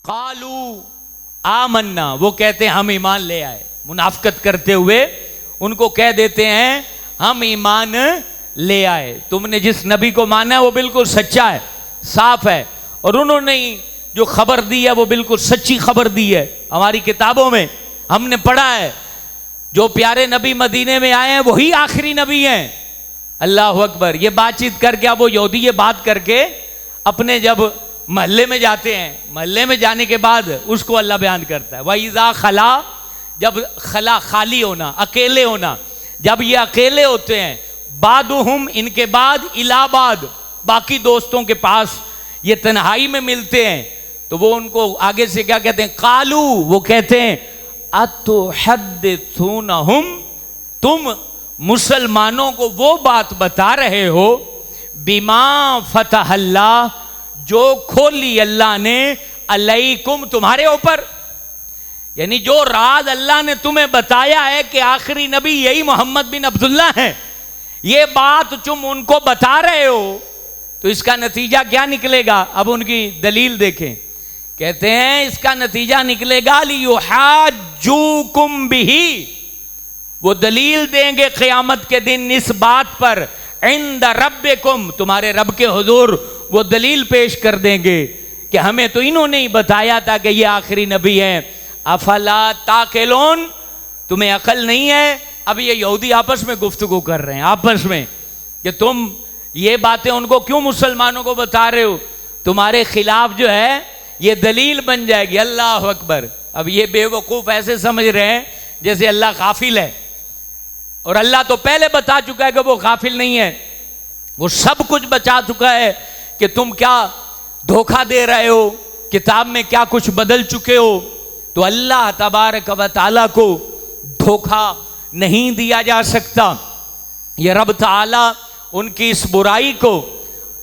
कालू आमन्ना, वो कहते हैं हम ईमान ले आए। मुनाफिकत करते हुए उनको कह देते हैं हम ईमान ले आए। तुमने जिस नबी को माना है वो बिल्कुल सच्चा है, साफ है, और उन्होंने जो खबर दी है वो बिल्कुल सच्ची खबर दी है। हमारी किताबों में हमने पढ़ा है जो प्यारे नबी मदीने में आए हैं वही आखिरी नबी हैं। अल्लाह अकबर। ये बातचीत करके, अब वो यहूदी ये बात करके अपने जब महल्ले में जाते हैं, महल्ले में जाने के बाद उसको अल्लाह बयान करता है वइज़ा खला, जब खला खाली होना, अकेले होना, जब ये अकेले होते हैं, बादुहुम इनके बाद, इलाबाद बाकी दोस्तों के पास ये तन्हाई में मिलते हैं, तो वो उनको आगे से क्या कहते हैं, कालू, वो कहते हैं अतुहद्दिथूनहुम, तुम मुसलमानों को वो बात बता रहे हो, बिमा फतहल्लाह, जो खोली अल्लाह ने, अलैकुम, तुम्हारे ऊपर, यानी जो राज अल्लाह ने तुम्हें बताया है कि आखिरी नबी यही मोहम्मद बिन अब्दुल्ला है, ये बात तुम उनको बता रहे हो, तो इसका नतीजा क्या निकलेगा। अब उनकी दलील देखें, कहते हैं इसका नतीजा निकलेगा लियुहाज्जूकुम बिही, वो दलील देंगे क़यामत के दिन इस बात पर, इंद रब्बिकुम, तुम्हारे रब के हुजूर वो दलील पेश कर देंगे कि हमें तो इन्होंने ही बताया था कि ये आखिरी नबी है। अफला ताकिलून, तुम्हें अकल नहीं है। अब ये यहूदी आपस में गुफ्तगू कर रहे हैं आपस में कि तुम ये बातें उनको क्यों मुसलमानों को बता रहे हो, तुम्हारे खिलाफ जो है ये दलील बन जाएगी। अल्लाह अकबर। अब ये बेवकूफ़ ऐसे समझ रहे हैं जैसे अल्लाह गाफिल है, और अल्लाह तो पहले बता चुका है कि वो गाफिल नहीं है, वो सब कुछ बता चुका है कि तुम क्या धोखा दे रहे हो, किताब में क्या कुछ बदल चुके हो। तो अल्लाह तबारक व तआला को धोखा नहीं दिया जा सकता। ये रब तआला उनकी इस बुराई को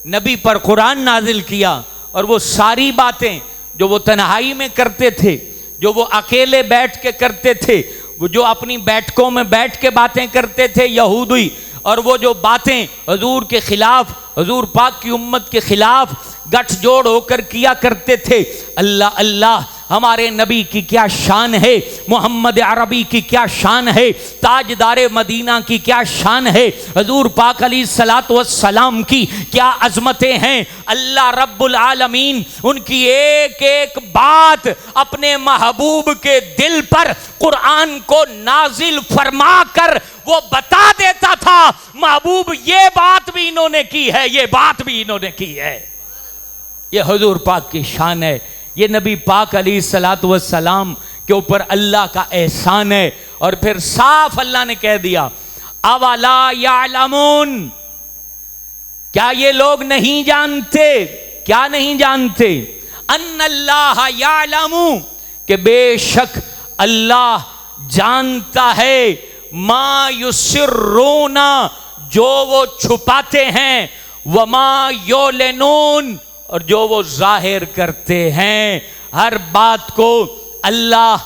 नबी पर कुरान नाजिल किया, और वो सारी बातें जो वो तन्हाई में करते थे, जो वो अकेले बैठ के करते थे, वो जो अपनी बैठकों में बैठ के बातें करते थे यहूदी, और वो जो बातें हुजूर के खिलाफ, हुजूर पाक की उम्मत के खिलाफ गठजोड़ होकर किया करते थे। अल्लाह अल्लाह, हमारे नबी की क्या शान है, मोहम्मद अरबी की क्या शान है, ताजदारे मदीना की क्या शान है, हुजूर पाक अलैहिस्सलातु वस्सलाम की क्या अजमतें हैं। अल्लाह रब्बुल आलमीन उनकी एक एक बात अपने महबूब के दिल पर कुरान को नाजिल फरमा कर वो बता देता था, महबूब ये बात भी इन्होंने की है, ये बात भी इन्होंने की है। ये हुजूर पाक की शान है, ये नबी पाक अलैहिस्सलातु वस्सलाम के ऊपर अल्लाह का एहसान है। और फिर साफ अल्लाह ने कह दिया, अवला यालमून, क्या ये लोग नहीं जानते, क्या नहीं जानते, अन्नल्लाह यालमू, कि बेशक अल्लाह जानता है, मा युसिर्रूना, जो वो छुपाते हैं, वमा युलिनून, और जो वो जाहिर करते हैं, हर बात को अल्लाह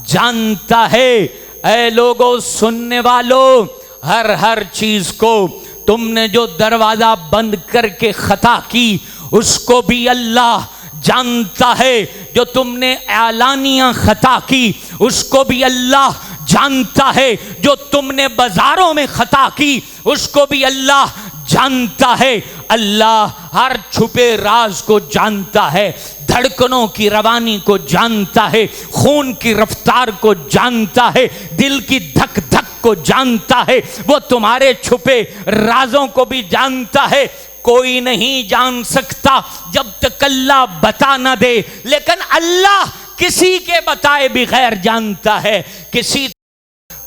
जानता है। ऐ लोगों, सुनने वालों, हर चीज को तुमने जो दरवाजा बंद करके खता की उसको भी अल्लाह जानता है, जो तुमने एलानिया खता की उसको भी अल्लाह जानता है, जो तुमने बाजारों में खता की उसको भी अल्लाह जानता है। अल्लाह हर छुपे राज को जानता है, धड़कनों की रवानी को जानता है, खून की रफ्तार को जानता है, दिल की धक धक को जानता है, वो तुम्हारे छुपे राजों को भी जानता है। कोई नहीं जान सकता जब तक अल्लाह बता ना दे, लेकिन अल्लाह किसी के बताए बगैर जानता है, किसी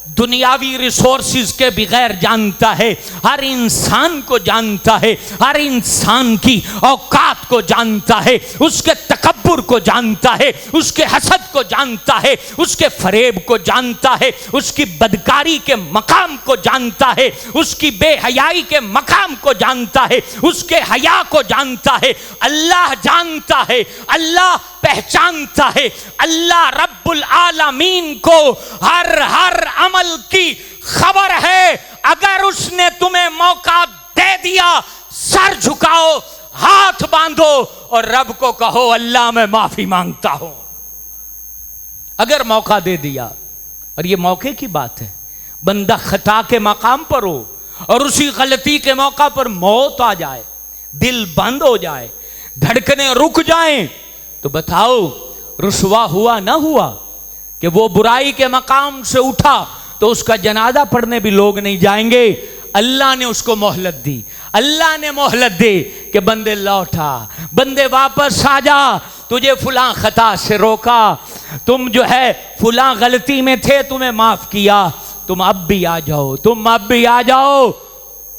दुनियावी रिसोर्सेज के बगैर जानता है, हर इंसान को जानता है, हर इंसान की औकात को जानता है, उसके तकब्बुर को जानता है, उसके हसद को जानता है, उसके फरेब को जानता है, उसकी बदकारी के मकाम को जानता है, उसकी बेहयाई के मकाम को जानता है, उसके हया को जानता है। अल्लाह जानता है, अल्लाह पहचानता है। अल्लाह रब्बुल आलमीन को हर अमल की खबर है। अगर उसने तुम्हें मौका दे दिया, सर झुकाओ, हाथ बांधो और रब को कहो अल्लाह मैं माफी मांगता हूं। अगर मौका दे दिया, और ये मौके की बात है, बंदा खता के मकाम पर हो और उसी गलती के मौका पर मौत आ जाए, दिल बंद हो जाए, धड़कनें रुक जाएं, तो बताओ रुसवा हुआ ना हुआ? कि वो बुराई के मकाम से उठा तो उसका जनाजा पढ़ने भी लोग नहीं जाएंगे। अल्लाह ने उसको मोहलत दी, अल्लाह ने मोहलत दी कि बंदे लौटा, बंदे वापस आ जा, तुझे फुला खता से रोका, तुम जो है फुला गलती में थे, तुम्हें माफ किया, तुम अब भी आ जाओ, तुम अब भी आ जाओ।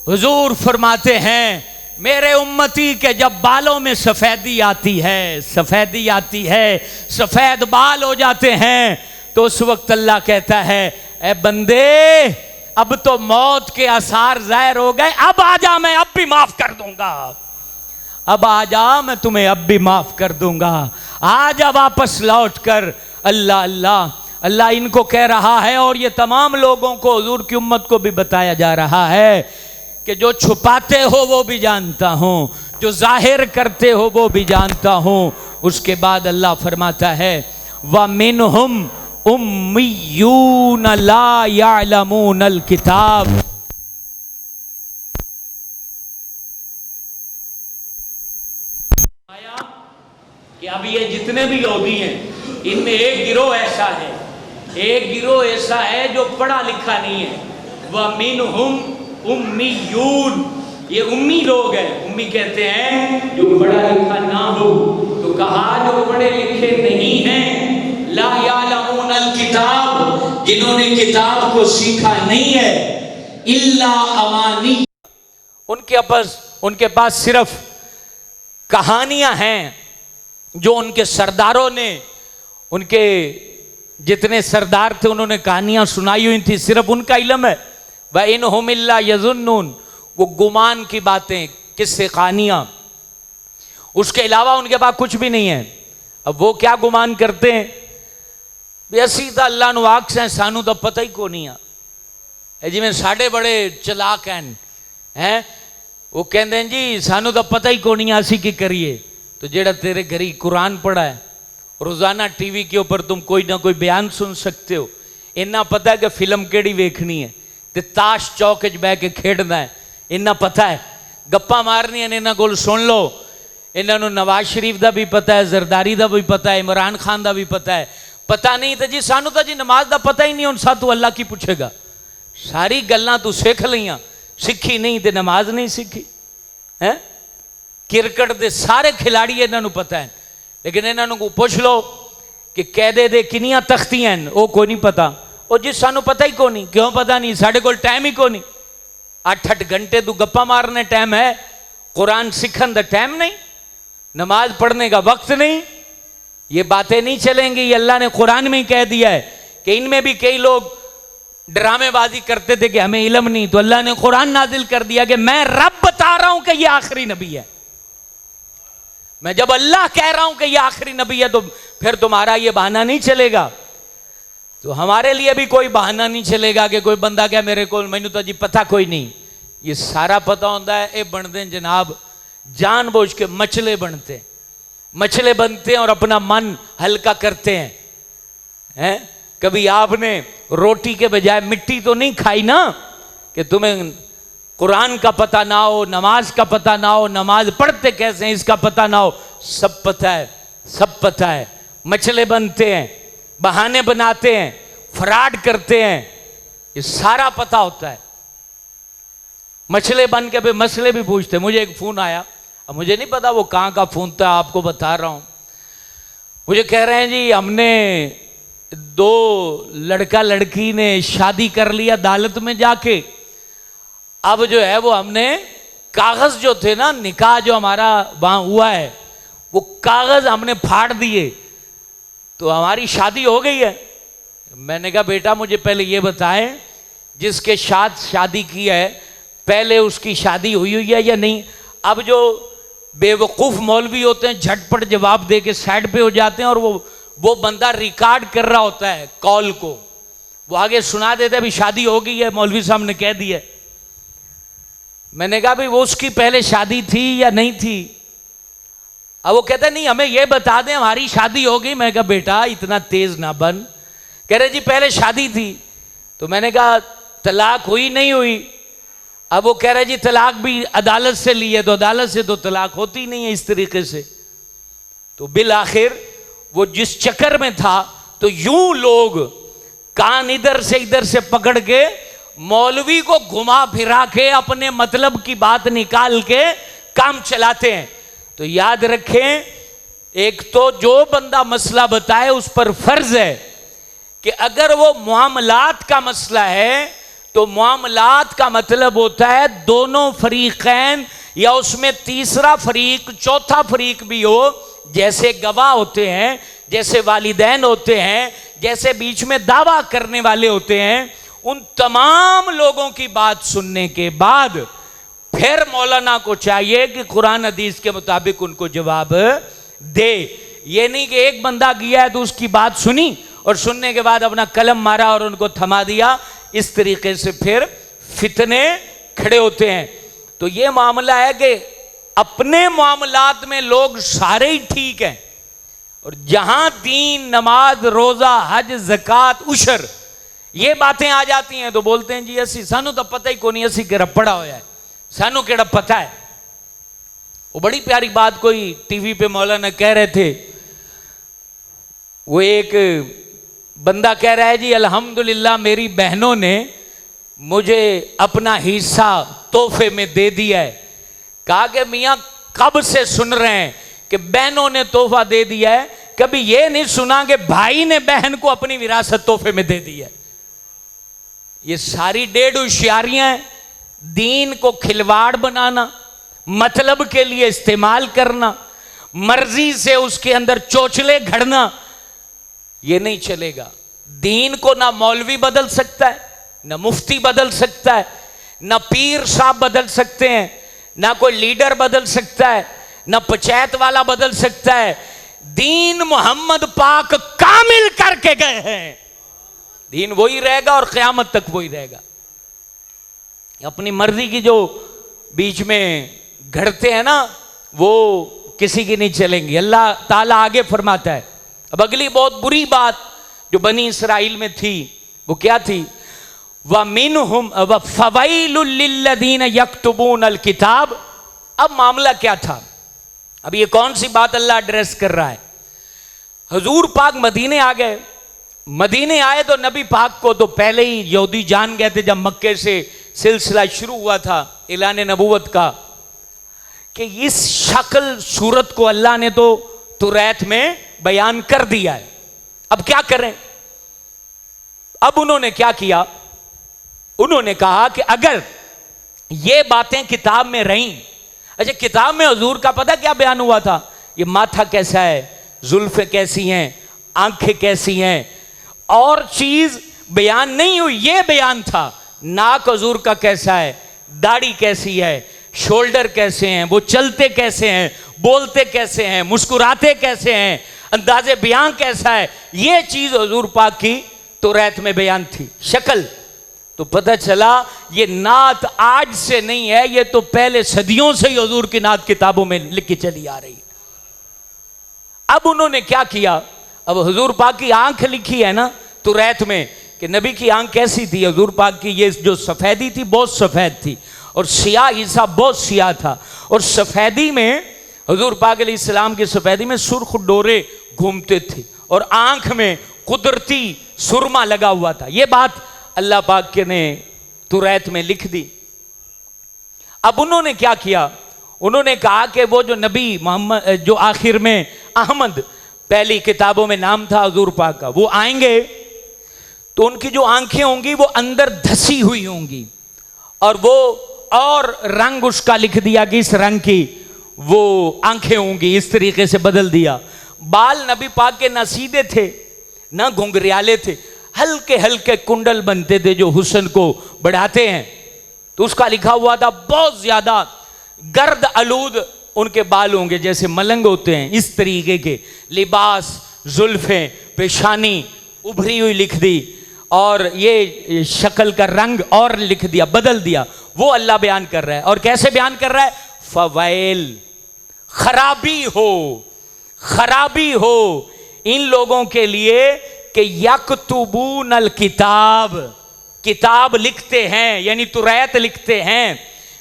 हुजूर फरमाते हैं मेरे उम्मती के जब बालों में सफेदी आती है, सफेदी आती है, सफेद बाल हो जाते हैं, तो उस वक्त अल्लाह कहता है ए बंदे अब तो मौत के आसार जाहिर हो गए, अब आजा मैं अब भी माफ कर दूंगा, अब आजा मैं तुम्हें अब भी माफ कर दूंगा, आजा वापस लौट कर। अल्लाह अल्लाह अल्लाह इनको कह रहा है और ये तमाम लोगों को, हुजूर की उम्मत को भी बताया जा रहा है कि जो छुपाते हो वो भी जानता हूं, जो जाहिर करते हो वो भी जानता हूं। उसके बाद अल्लाह फरमाता है व मिनहुम उम्मियून ला यअलमूनल किताब, कि अब ये जितने भी योगी हैं इनमें एक गिरोह ऐसा है, एक गिरोह ऐसा है जो पढ़ा लिखा नहीं है। व मिनहुम उम्मीयून, ये उम्मी लोग हैं। उम्मी कहते हैं जो पढ़ा लिखा ना हो, तो कहा जो पढ़े लिखे नहीं हैं, ला यालमूनल किताब, जिन्होंने किताब को सीखा नहीं है, इल्ला अमानी, उनके पास सिर्फ कहानियां हैं जो उनके सरदारों ने, उनके जितने सरदार थे उन्होंने कहानियां सुनाई हुई थी, सिर्फ उनका इल्म है। व इनहुम इल्ला यज़ुन्नून, वो गुमान की बातें, किस्से कहानियां, उसके अलावा उनके पास कुछ भी नहीं है। अब वो क्या गुमान करते हैं, बेसी तो अल्लाह नू आखसें सानू तो पता ही को नहीं है, जिवें साढ़े बड़े चलाक हैं, वो कहते हैं जी सानू तो पता ही को नहीं असी की करिए। तो जेड़ा तेरे घरी कुरान पढ़ा है, रोजाना टीवी के ऊपर तुम कोई ना कोई बयान सुन सकते हो, इन्ना पता है कि फिल्म केड़ी वेखनी है, ते ताश चौक च बह के खेडना है, इन्ना पता है, गप्पा मारनियां ने इन्हां कोल सुन लो, इन्हां नूं नवाज शरीफ का भी पता है, जरदारी का भी पता है, इमरान खान का भी पता है। पता नहीं तो जी सानू तो जी नमाज का पता ही नहीं, हुण सातों अल्लाह की पुछेगा। सारी गल्लां तू सीख लईआं, सीखी नहीं तो नमाज नहीं सीखी है। क्रिकेट के सारे खिलाड़ी इन्हां नूं पता है, लेकिन इन्हां नूं पुछ लो कि कैदे दे किनियां तख्तियां हैं, वो कोई नहीं पता। और जी सानू पता ही को नहीं, क्यों पता नहीं, साढ़े कोल टाइम ही को नहीं। 8-8 घंटे तू गप्पा मारने टाइम है, कुरान सीखने का टाइम नहीं, नमाज पढ़ने का वक्त नहीं, ये बातें नहीं चलेंगी। ये अल्लाह ने कुरान में ही कह दिया है कि इनमें भी कई लोग ड्रामेबाजी करते थे कि हमें इल्म नहीं, तो अल्लाह ने कुरान नाजिल कर दिया कि मैं रब बता रहा हूं कि ये आखिरी नबी है। मैं जब अल्लाह कह रहा हूं कि ये आखिरी नबी है, तो फिर तुम्हारा ये बहाना नहीं चलेगा। तो हमारे लिए भी कोई बहाना नहीं चलेगा कि कोई बंदा क्या मेरे को मैनू तो जी पता कोई नहीं, ये सारा पता होता है। ये बनते हैं जनाब जानबूझ के मचले बनते हैं, मचले बनते हैं और अपना मन हल्का करते हैं। कभी आपने रोटी के बजाय मिट्टी तो नहीं खाई ना, कि तुम्हें कुरान का पता ना हो, नमाज का पता ना हो, नमाज पढ़ते कैसे हैं इसका पता ना हो, सब पता है, सब पता है। मचले बनते हैं, बहाने बनाते हैं, फ्रॉड करते हैं, ये सारा पता होता है। मछले बन के भी मसले भी पूछते। मुझे एक फोन आया, अब मुझे नहीं पता वो कहाँ का फोन था, आपको बता रहा हूँ। मुझे कह रहे हैं जी हमने 2 लड़का लड़की ने शादी कर लिया अदालत में जाके, अब जो है वो हमने कागज जो थे ना, निकाह जो हमारा वहां हुआ है, वो कागज हमने फाड़ दिए, तो हमारी शादी हो गई है। मैंने कहा बेटा मुझे पहले ये बताएं, जिसके साथ शादी की है पहले उसकी शादी हुई है या नहीं। अब जो बेवकूफ़ मौलवी होते हैं झटपट जवाब दे के साइड पे हो जाते हैं, और वो बंदा रिकॉर्ड कर रहा होता है कॉल को, वो आगे सुना देता है अभी शादी हो गई है, मौलवी साहब ने कह दिया। मैंने कहा भाई वो उसकी पहले शादी थी या नहीं थी, अब वो कहता नहीं हमें ये बता दें हमारी शादी हो गई। मैं कहा बेटा इतना तेज ना बन। कह रहे जी पहले शादी थी। तो मैंने कहा तलाक हुई नहीं हुई। अब वो कह रहे जी तलाक भी अदालत से ली है, तो अदालत से तो तलाक होती नहीं है इस तरीके से। तो बिल आखिर वो जिस चक्कर में था, तो यूं लोग कान इधर से पकड़ के मौलवी को घुमा फिरा के अपने मतलब की बात निकाल के काम चलाते हैं। तो याद रखें, एक तो जो बंदा मसला बताए उस पर फर्ज है कि अगर वो मामलात का मसला है तो मामलात का मतलब होता है दोनों फरीकैन या उसमें तीसरा फरीक चौथा फरीक भी हो, जैसे गवाह होते हैं, जैसे वालिदैन होते हैं, जैसे बीच में दावा करने वाले होते हैं। उन तमाम लोगों की बात सुनने के बाद फिर मौलाना को चाहिए कि कुरान हदीस के मुताबिक उनको जवाब दे। ये नहीं कि एक बंदा गया है तो उसकी बात सुनी और सुनने के बाद अपना कलम मारा और उनको थमा दिया। इस तरीके से फिर फितने खड़े होते हैं। तो ये मामला है कि अपने मामलात में लोग सारे ही ठीक हैं, और जहां दीन, नमाज, रोजा, हज, ज़कात, उशर ये बातें आ जाती हैं तो बोलते हैं जी असी सानू तो पता ही कोनी, असी केड़ा पड़ा होया है, सानू केड़ा पता है। वो बड़ी प्यारी बात कोई टीवी पे मौलाना कह रहे थे। वो एक बंदा कह रहा है जी अल्हम्दुलिल्लाह मेरी बहनों ने मुझे अपना हिस्सा तोहफे में दे दिया है। कहा कि मियाँ कब से सुन रहे हैं कि बहनों ने तोहफा दे दिया है, कभी ये नहीं सुना कि भाई ने बहन को अपनी विरासत तोहफे में दे दी है। ये सारी डेढ़ होशियारियां हैं। दीन को खिलवाड़ बनाना, मतलब के लिए इस्तेमाल करना, मर्जी से उसके अंदर चोचले घड़ना, ये नहीं चलेगा। दीन को ना मौलवी बदल सकता है, ना मुफ्ती बदल सकता है, ना पीर साहब बदल सकते हैं, ना कोई लीडर बदल सकता है, ना पंचायत वाला बदल सकता है। दीन मोहम्मद पाक कामिल करके गए हैं। दीन वही रहेगा और क़यामत तक वही रहेगा। अपनी मर्जी की जो बीच में घड़ते हैं ना, वो किसी की नहीं चलेंगी। अल्लाह ताला आगे फरमाता है। अब अगली बहुत बुरी बात जो बनी इसराइल में थी वो क्या थी? वमिनहुम फवैलुल लिल्लज़ीन यक्तुबून अल किताब। अब मामला क्या था? अब ये कौन सी बात अल्लाह एड्रेस कर रहा है? हुजूर पाक मदीने आ गए। मदीने आए तो नबी पाक को तो पहले ही यहूदी जान गए थे, जब मक्के से सिलसिला शुरू हुआ था ऐलान नबूवत का, कि इस शक्ल सूरत को अल्लाह ने तो तुरैत में बयान कर दिया है। अब क्या करें? अब उन्होंने क्या किया? उन्होंने कहा कि अगर ये बातें किताब में रहीं, अच्छा किताब में हुजूर का पता क्या बयान हुआ था? ये माथा कैसा है, जुल्फें कैसी हैं, आंखें कैसी हैं, और चीज बयान नहीं हुई। ये बयान था नाक हुजूर का कैसा है, दाढ़ी कैसी है, शोल्डर कैसे हैं, वो चलते कैसे हैं, बोलते कैसे हैं, मुस्कुराते कैसे हैं, अंदाजे बयान कैसा है, ये चीज हुजूर पाक की तौरात में बयान थी। शक्ल तो पता चला ये नात आज से नहीं है, ये तो पहले सदियों से ही हुजूर की नात किताबों में लिखी चली आ रही है। अब उन्होंने क्या किया? अब हुजूर पाक की आंख लिखी है ना तौरात में कि नबी की आंख कैसी थी? हुजूर पाक की ये जो सफेदी थी बहुत सफेद थी, और सियाह हिस्सा बहुत सियाह था, और सफेदी में हुजूर पाक अलैहिस्सलाम की सफेदी में सुर्ख डोरे घूमते थे, और आंख में कुदरती सुरमा लगा हुआ था। यह बात अल्लाह पाक के ने तौरात में लिख दी। अब उन्होंने क्या किया? उन्होंने कहा कि वो जो नबी मोहम्मद, जो आखिर में अहमद पहली किताबों में नाम था हुजूर पाक का, वो आएंगे तो उनकी जो आंखें होंगी वो अंदर धसी हुई होंगी, और वो और रंग उसका लिख दिया कि इस रंग की वो आंखें होंगी, इस तरीके से बदल दिया। बाल नबी पाक के ना सीधे थे ना घुंघरियाले थे, हल्के हल्के कुंडल बनते थे जो हुस्न को बढ़ाते हैं। तो उसका लिखा हुआ था बहुत ज्यादा गर्द आलूद उनके बाल होंगे, जैसे मलंग होते हैं इस तरीके के। लिबास, जुल्फें, पेशानी उभरी हुई लिख दी, और ये शक्ल का रंग और लिख दिया, बदल दिया। वो अल्लाह बयान कर रहा है, और कैसे बयान कर रहा है? फवैल, खराबी हो इन लोगों के लिए कि यक्तुबून अल किताब लिखते हैं, यानी तुरैत लिखते हैं,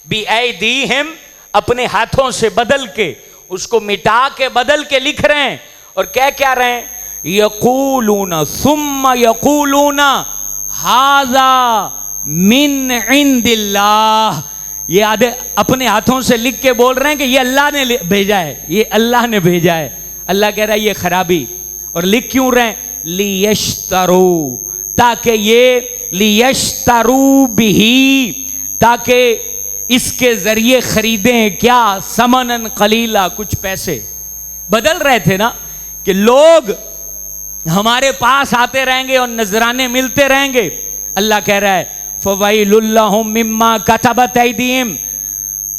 बिऐदीहिम अपने हाथों से बदल के, उसको मिटा के बदल के लिख रहे हैं। और क्या रहे हैं? यकूलूना सुम्मा यकूलूना हाजा मिन इंदिल्लाह, ये आधे अपने हाथों से लिख के बोल रहे हैं कि ये अल्लाह ने भेजा है, ये अल्लाह ने भेजा है। अल्लाह कह रहा है ये खराबी। और लिख क्यों रहे हैं? लियश्तरू, ताकि ये लियश्तरू बिही, ताकि इसके जरिए खरीदें क्या? समनन कलीला, कुछ पैसे। बदल रहे थे ना कि लोग हमारे पास आते रहेंगे और नजराने मिलते रहेंगे। अल्लाह कह रहा है फवैलुल लहुम मिम्मा कतबत ऐदीहिम,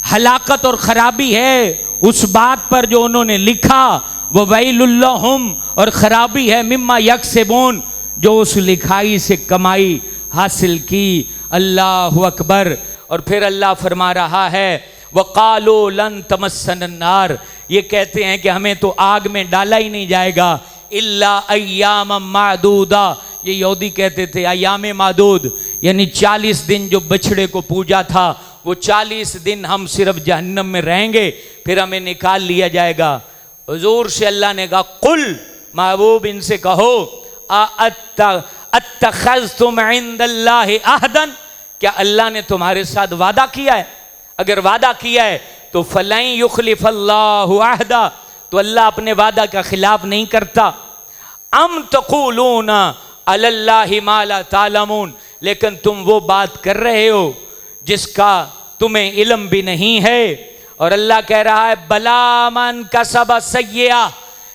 हलाकत और खराबी है उस बात पर जो उन्होंने लिखा। ववैलुल लहुम, और खराबी है मिम्मा यक्सिबून, जो उस लिखाई से कमाई हासिल की। अल्लाहु अकबर। और फिर अल्लाह फरमा रहा है वक़ालू लन तमस्सनन नार, ये कहते हैं कि हमें तो आग में डाला ही नहीं जाएगा इल्ला अय्याम मादूदा। ये यहूदी कहते थे अय्याम मादूद, यानी 40 दिन जो बछड़े को पूजा था वो 40 दिन हम सिर्फ जहन्नम में रहेंगे, फिर हमें निकाल लिया जाएगा। हुजूर से अल्लाह ने कहा कुल, महबूब इनसे कहो अत्तखज़्तुम इंदल्लाहि अहदन, क्या अल्लाह ने तुम्हारे साथ वादा किया है? अगर वादा किया है तो फलन युखलिफल्लाहु अहदा, तो अल्लाह अपने वादा का खिलाफ नहीं करता। अम तक़ूलूना अलल्लाहि मा ला तालमून, लेकिन तुम वो बात कर रहे हो जिसका तुम्हें इल्म भी नहीं है। और अल्लाह कह रहा है बला मन कसब सय्या,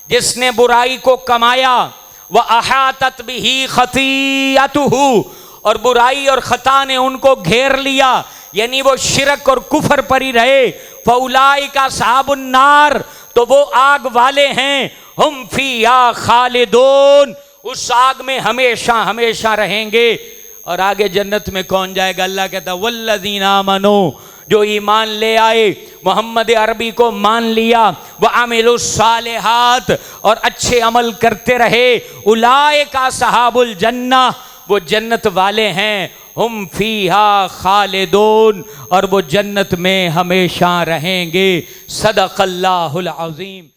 जिसने बुराई को कमाया, व अहातत बिही खतीअतुहु, और बुराई और खता ने उनको घेर लिया, यानी वो शिरक और कुफर पर ही रहे। फौलाइका साहबुन नार, तो वो आग वाले हैं, हम फीहा खालिदून, उस आग में हमेशा हमेशा रहेंगे। और आगे जन्नत में कौन जाएगा? अल्लाह कहता वल्लज़ीना आमनू, जो ईमान ले आए, मोहम्मद अरबी को मान लिया, व अमिलुस सालिहात, और अच्छे अमल करते रहे, उलाइका सहाबुल जन्ना, वो जन्नत वाले हैं, हम फीहा खालिदून, और वो जन्नत में हमेशा रहेंगे। सदक़ल्लाहुल अज़ीम।